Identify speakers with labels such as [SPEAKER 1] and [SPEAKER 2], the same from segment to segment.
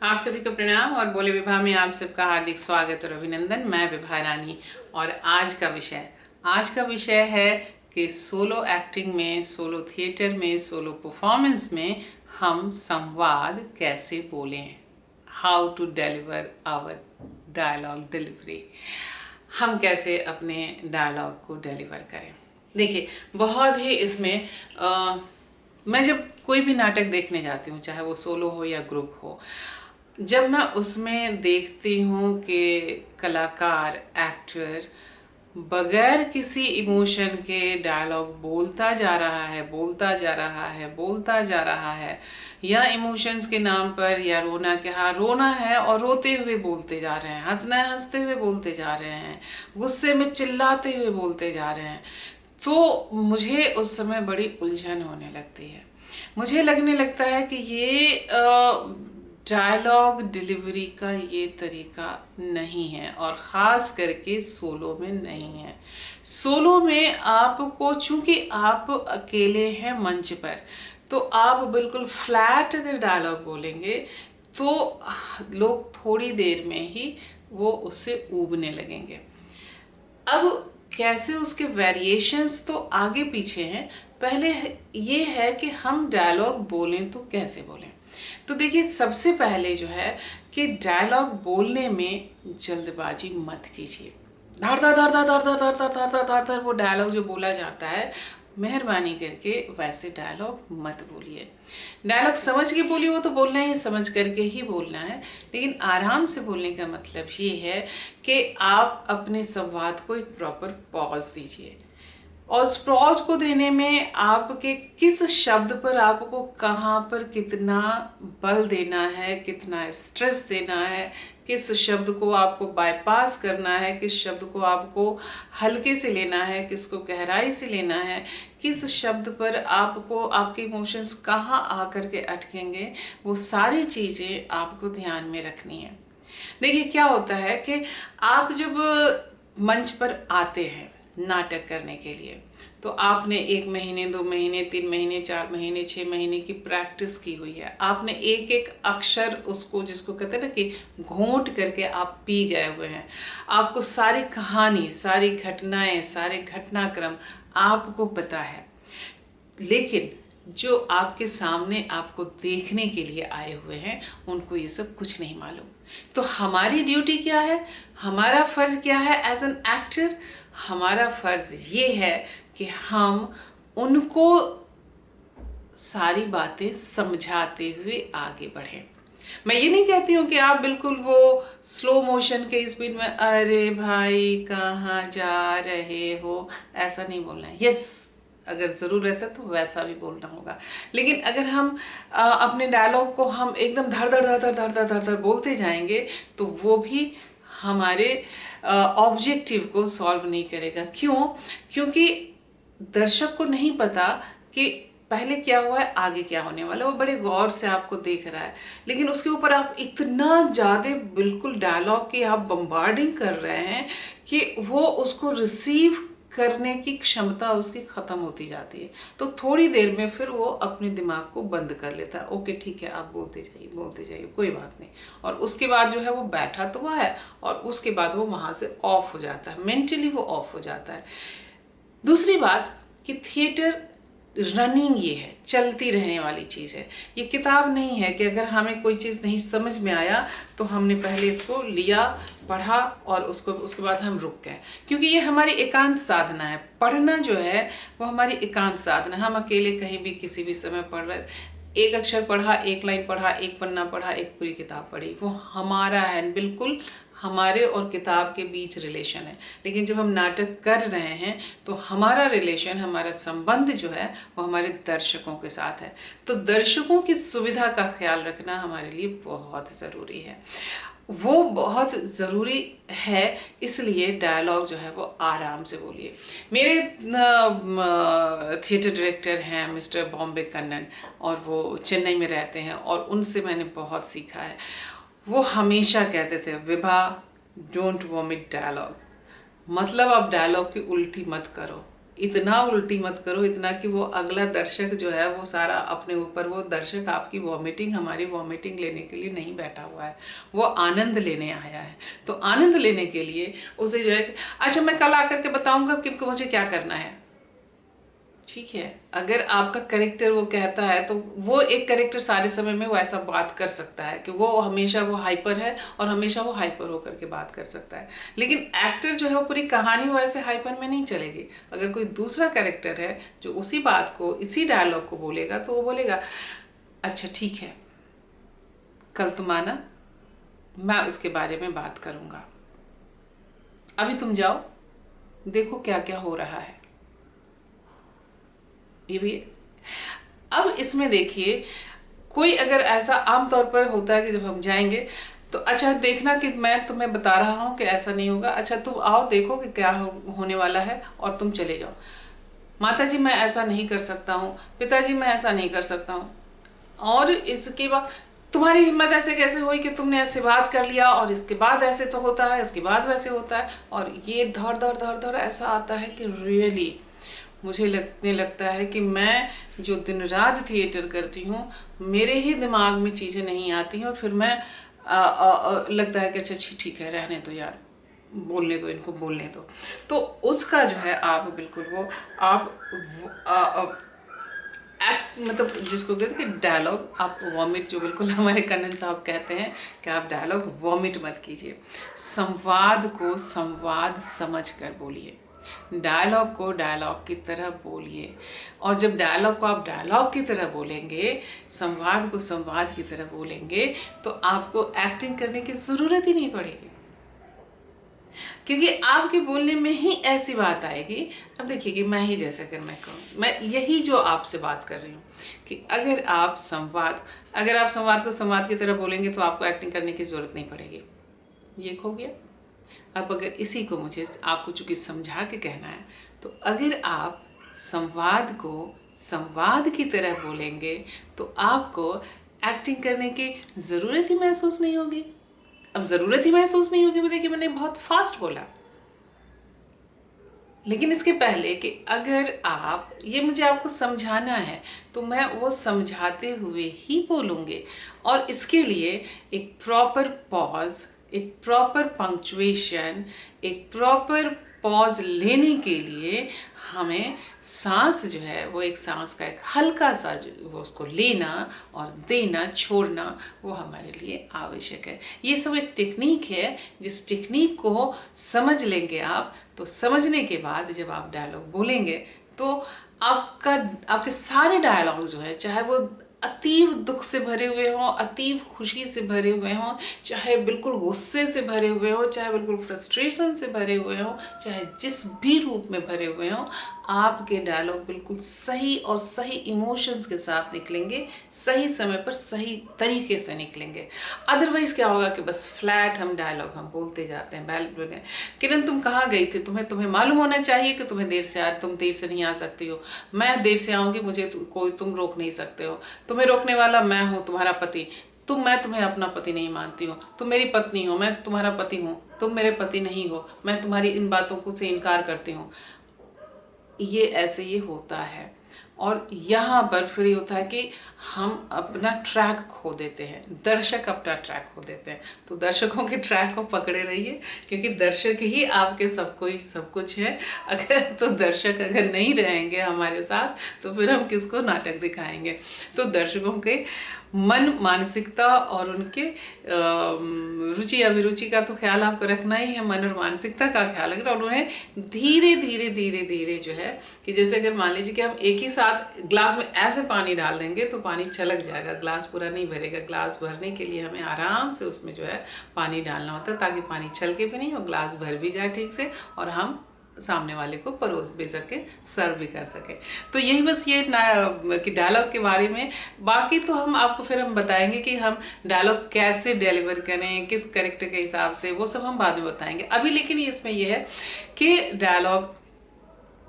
[SPEAKER 1] आप सभी को प्रणाम और बोले विभा में आप सबका हार्दिक स्वागत और अभिनंदन। मैं विभा रानी और आज का विषय है कि सोलो एक्टिंग में, सोलो थिएटर में, सोलो परफॉर्मेंस में हम संवाद कैसे बोलें, how to deliver our dialogue delivery. हम कैसे अपने डायलॉग को डिलीवर करें। देखिए, बहुत ही इसमें मैं जब कोई भी नाटक देखने जाती हूँ, चाहे वो सोलो हो या ग्रुप हो, जब मैं उसमें देखती हूँ कि कलाकार, एक्टर बगैर किसी इमोशन के डायलॉग बोलता जा रहा है, बोलता जा रहा है, बोलता जा रहा है, या इमोशंस के नाम पर, या रोना के हाँ रोना है और रोते हुए बोलते जा रहे हैं, हंसना है हंसते हुए बोलते जा रहे हैं, गुस्से में चिल्लाते हुए बोलते जा रहे हैं, तो मुझे उस समय बड़ी उलझन होने लगती है। मुझे लगने लगता है कि ये डायलॉग डिलीवरी का ये तरीका नहीं है, और ख़ास करके सोलो में नहीं है। सोलो में आपको, चूंकि आप अकेले हैं मंच पर, तो आप बिल्कुल फ्लैट अगर डायलॉग बोलेंगे तो लोग थोड़ी देर में ही वो उससे ऊबने लगेंगे। अब कैसे उसके वेरिएशंस तो आगे पीछे हैं, पहले ये है कि हम डायलॉग बोलें तो कैसे बोलें। तो देखिए, सबसे पहले जो है कि डायलॉग बोलने में जल्दबाजी मत कीजिए। धड़ धड़ धड़ धड़ धड़ धड़ धड़ धड़ धड़ धड़ धड़ वो डायलॉग जो बोला जाता है, मेहरबानी करके वैसे डायलॉग मत बोलिए। डायलॉग समझ के बोलिए, वो तो बोलना है, समझ करके ही बोलना है, लेकिन आराम से बोलने का मतलब ये है कि आप अपने संवाद को एक प्रॉपर पॉज दीजिए, और उस पॉज को देने में आपके किस शब्द पर आपको कहाँ पर कितना बल देना है, कितना स्ट्रेस देना है, किस शब्द को आपको बाईपास करना है, किस शब्द को आपको हल्के से लेना है, किसको गहराई से लेना है, किस शब्द पर आपको आपके इमोशंस कहाँ आकर के अटकेंगे, वो सारी चीज़ें आपको ध्यान में रखनी है। देखिए, क्या होता है कि आप जब मंच पर आते हैं नाटक करने के लिए, तो आपने 1 महीने, 2 महीने, 3 महीने, 4 महीने, 6 महीने की प्रैक्टिस की हुई है। आपने एक एक अक्षर उसको, जिसको कहते हैं ना कि घोंट करके आप पी गए हुए हैं। आपको सारी कहानी, सारी घटनाएं, सारे घटनाक्रम आपको पता है, लेकिन जो आपके सामने आपको देखने के लिए आए हुए हैं, उनको ये सब कुछ नहीं मालूम। तो हमारी ड्यूटी क्या है, हमारा फर्ज क्या है एज एन एक्टर? हमारा फर्ज ये है कि हम उनको सारी बातें समझाते हुए आगे बढ़ें। मैं ये नहीं कहती हूँ कि आप बिल्कुल वो स्लो मोशन के स्पीड में अरे भाई कहाँ जा रहे हो, ऐसा नहीं बोलना है। यस, अगर ज़रूरत है तो वैसा भी बोलना होगा, लेकिन अगर हम अपने डायलॉग को हम एकदम धड़ धड़ धड़ धड़ धड़ धड़ धड़ धड़ बोलते जाएंगे तो वो भी हमारे ऑब्जेक्टिव को सॉल्व नहीं करेगा। क्यों? क्योंकि दर्शक को नहीं पता कि पहले क्या हुआ है, आगे क्या होने वाला है। वो बड़े गौर से आपको देख रहा है, लेकिन उसके ऊपर आप इतना ज़्यादा बिल्कुल डायलॉग की आप बम्बार्डिंग कर रहे हैं कि वो उसको रिसीव करने की क्षमता उसकी ख़त्म होती जाती है। तो थोड़ी देर में फिर वो अपने दिमाग को बंद कर लेता है। ओके ठीक है, आप बोलते जाइए, कोई बात नहीं। और उसके बाद जो है वो बैठा तो हुआ है, और उसके बाद वो वहाँ से ऑफ हो जाता है, मेंटली वो ऑफ हो जाता है। दूसरी बात कि थिएटर रनिंग ये है, चलती रहने वाली चीज़ है। ये किताब नहीं है कि अगर हमें कोई चीज़ नहीं समझ में आया तो हमने पहले इसको लिया, पढ़ा और उसके बाद हम रुक गए। क्योंकि ये हमारी एकांत साधना है। पढ़ना जो है वो हमारी एकांत साधना है। हम अकेले कहीं भी किसी भी समय पढ़ रहे, एक अक्षर पढ़ा, एक लाइन पढ़ा, एक पन्ना पढ़ा, एक पूरी किताब पढ़ी, वो हमारा है, बिल्कुल हमारे और किताब के बीच रिलेशन है। लेकिन जब हम नाटक कर रहे हैं तो हमारा रिलेशन, हमारा संबंध जो है वो हमारे दर्शकों के साथ है। तो दर्शकों की सुविधा का ख्याल रखना हमारे लिए बहुत ज़रूरी है। वो बहुत ज़रूरी है, इसलिए डायलॉग जो है वो आराम से बोलिए। मेरे थिएटर डायरेक्टर हैं मिस्टर बॉम्बे कन्नन, और वो चेन्नई में रहते हैं, और उनसे मैंने बहुत सीखा है। वो हमेशा कहते थे, विभा डोंट वॉमिट डायलॉग, मतलब आप डायलॉग की उल्टी मत करो। इतना उल्टी मत करो, इतना कि वो अगला दर्शक जो है वो सारा अपने ऊपर, वो दर्शक आपकी वॉमिटिंग, हमारी वॉमिटिंग लेने के लिए नहीं बैठा हुआ है, वो आनंद लेने आया है। तो आनंद लेने के लिए उसे जो है, अच्छा मैं कल आकर के बताऊंगा कि मुझे क्या करना है, ठीक है। अगर आपका करेक्टर वो कहता है तो वो एक करेक्टर सारे समय में वो ऐसा बात कर सकता है कि वो हमेशा वो हाइपर है और हमेशा वो हाइपर होकर के बात कर सकता है। लेकिन एक्टर जो है वो पूरी कहानी वैसे हाइपर में नहीं चलेगी। अगर कोई दूसरा करेक्टर है जो उसी बात को, इसी डायलॉग को बोलेगा, तो वो बोलेगा अच्छा ठीक है, कल तुम आना, मैं उसके बारे में बात करूंगा, अभी तुम जाओ, देखो क्या क्या हो रहा है। ये भी अब इसमें देखिए, कोई अगर ऐसा आमतौर पर होता है कि जब हम जाएंगे तो अच्छा देखना कि मैं तुम्हें बता रहा हूं कि ऐसा नहीं होगा, अच्छा तुम आओ देखो कि क्या होने वाला है और तुम चले जाओ। माता जी मैं ऐसा नहीं कर सकता हूँ, पिताजी मैं ऐसा नहीं कर सकता हूँ। और इसके बाद तुम्हारी हिम्मत ऐसे कैसे हुई कि तुमने ऐसे बात कर लिया, और इसके बाद ऐसे तो होता है, इसके बाद वैसे होता है, और ये धड़ धड़ धड़ धड़ ऐसा आता है कि रियली मुझे लगने लगता है कि मैं जो दिन रात थिएटर करती हूँ, मेरे ही दिमाग में चीज़ें नहीं आती हैं, और फिर मैं लगता है कि अच्छा ठीक है, रहने दो यार, बोलने दो इनको, बोलने दो। तो उसका जो है आप बिल्कुल वो आप एक्ट, मतलब जिसको कहते हैं कि डायलॉग आप वॉमिट, जो बिल्कुल हमारे कन्नन साहब कहते हैं कि आप डायलॉग वॉमिट मत कीजिए। संवाद को संवाद समझ कर बोलिए, डायलॉग को डायलॉग की तरह बोलिए। और जब डायलॉग को आप डायलॉग की तरह बोलेंगे, संवाद को संवाद की तरह बोलेंगे, तो आपको एक्टिंग करने की ज़रूरत ही नहीं पड़ेगी, क्योंकि आपके बोलने में ही ऐसी बात आएगी। अब देखिए कि मैं ही जैसे अगर मैं कहूँ, मैं यही जो आपसे बात कर रही हूँ कि अगर आप संवाद को संवाद की तरह बोलेंगे तो आपको एक्टिंग करने की ज़रूरत नहीं पड़ेगी। ये हो गया। अब अगर इसी को मुझे आपको चूंकि समझा के कहना है, तो अगर आप संवाद को संवाद की तरह बोलेंगे तो आपको एक्टिंग करने की ज़रूरत ही महसूस नहीं होगी। अब ज़रूरत ही महसूस नहीं होगी, देखिए मैंने बहुत फास्ट बोला, लेकिन इसके पहले कि अगर आप ये मुझे आपको समझाना है तो मैं वो समझाते हुए ही बोलूँगी। और इसके लिए एक प्रॉपर पॉज, एक प्रॉपर पंक्चुएशन, एक प्रॉपर पॉज लेने के लिए हमें सांस जो है वो एक सांस का एक हल्का सा जो वो उसको लेना और देना, छोड़ना, वो हमारे लिए आवश्यक है। ये सब एक टेक्निक है, जिस टेक्निक को समझ लेंगे आप, तो समझने के बाद जब आप डायलॉग बोलेंगे तो आपके सारे डायलॉग जो है, चाहे वो अतीव दुख से भरे हुए हों, अतीव खुशी से भरे हुए हों, चाहे बिल्कुल गुस्से से भरे हुए हों, चाहे बिल्कुल फ्रस्ट्रेशन से भरे हुए हों, चाहे जिस भी रूप में भरे हुए हों, आपके डायलॉग बिल्कुल सही और सही इमोशंस के साथ निकलेंगे, सही समय पर सही तरीके से निकलेंगे। अदरवाइज क्या होगा कि बस फ्लैट हम डायलॉग हम बोलते जाते हैं। किरण तुम कहाँ गई थी, तुम्हें मालूम होना चाहिए कि तुम देर से नहीं आ सकती हो, मैं देर से आऊँगी, मुझे कोई तुम रोक नहीं सकते हो, तुम्हें रोकने वाला मैं हूँ, तुम्हारा पति। मैं तुम्हें अपना पति नहीं मानती हूँ, तुम मेरी पत्नी हो, मैं तुम्हारा पति हूँ, तुम मेरे पति नहीं हो, मैं तुम्हारी इन बातों को से इनकार करती हूँ। ये ऐसे ही होता है। और यहाँ पर फिर ये होता है कि हम अपना ट्रैक खो देते हैं, दर्शक अपना ट्रैक खो देते हैं। तो दर्शकों के ट्रैक को पकड़े रहिए, क्योंकि दर्शक ही आपके सब कुछ है। अगर तो दर्शक अगर नहीं रहेंगे हमारे साथ तो फिर हम किसको नाटक दिखाएंगे। तो दर्शकों के मन मानसिकता और उनके रुचि अभिरुचि का तो ख्याल आपको रखना ही है, मन और मानसिकता का ख्याल रखना, और उन्हें धीरे धीरे जो है कि जैसे अगर मान लीजिए कि हम एक ही साथ ग्लास में ऐसे पानी डाल देंगे तो पानी छलक जाएगा, ग्लास पूरा नहीं भरेगा। ग्लास भरने के लिए हमें आराम से उसमें जो है पानी डालना होता है, ताकि पानी छलके भी नहीं और ग्लास भर भी जाए ठीक से, और हम सामने वाले को परोस भी सके, सर्व भी कर सके। तो यही बस ये कि डायलॉग के बारे में। बाकी तो हम बताएंगे कि हम डायलॉग कैसे डिलीवर करें, किस कैरेक्टर के हिसाब से, वो सब हम बाद में बताएंगे। अभी लेकिन इसमें ये है कि डायलॉग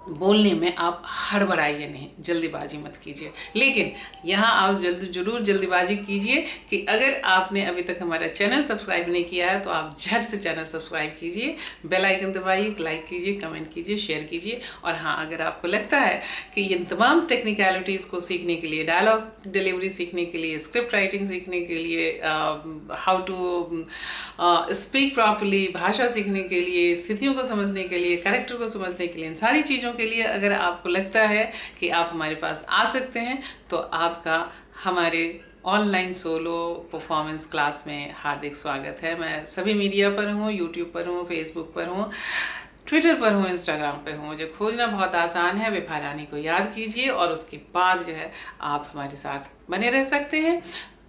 [SPEAKER 1] बोलने में आप हड़बड़ाइए नहीं, जल्दीबाजी मत कीजिए। लेकिन यहाँ आप जरूर जल्दीबाजी कीजिए कि अगर आपने अभी तक हमारा चैनल सब्सक्राइब नहीं किया है तो आप झट से चैनल सब्सक्राइब कीजिए, बेल आइकन दबाइए, लाइक कीजिए, कमेंट कीजिए, शेयर कीजिए। और हाँ, अगर आपको लगता है कि इन तमाम टेक्निकलिटीज़ को सीखने के लिए, डायलॉग डिलीवरी सीखने के लिए, स्क्रिप्ट राइटिंग सीखने के लिए, हाउ टू स्पीक प्रॉपरली, भाषा सीखने के लिए, स्थितियों को समझने के लिए, कैरेक्टर को समझने के लिए, इन सारी चीज़ों के लिए अगर आपको लगता है कि आप हमारे पास आ सकते हैं तो आपका हमारे ऑनलाइन सोलो परफॉर्मेंस क्लास में हार्दिक स्वागत है। मैं सभी मीडिया पर हूँ, यूट्यूब पर हूँ, फेसबुक पर हूँ, ट्विटर पर हूँ, इंस्टाग्राम पे हूँ। मुझे खोजना बहुत आसान है, विभा रानी को याद कीजिए और उसके बाद जो है आप हमारे साथ बने रह सकते हैं,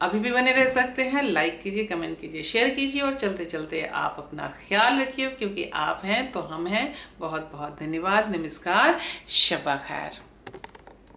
[SPEAKER 1] अभी भी बने रह सकते हैं। लाइक कीजिए, कमेंट कीजिए, शेयर कीजिए और चलते चलते आप अपना ख्याल रखिए, क्योंकि आप हैं तो हम हैं। बहुत बहुत धन्यवाद, नमस्कार, शब्बा खैर।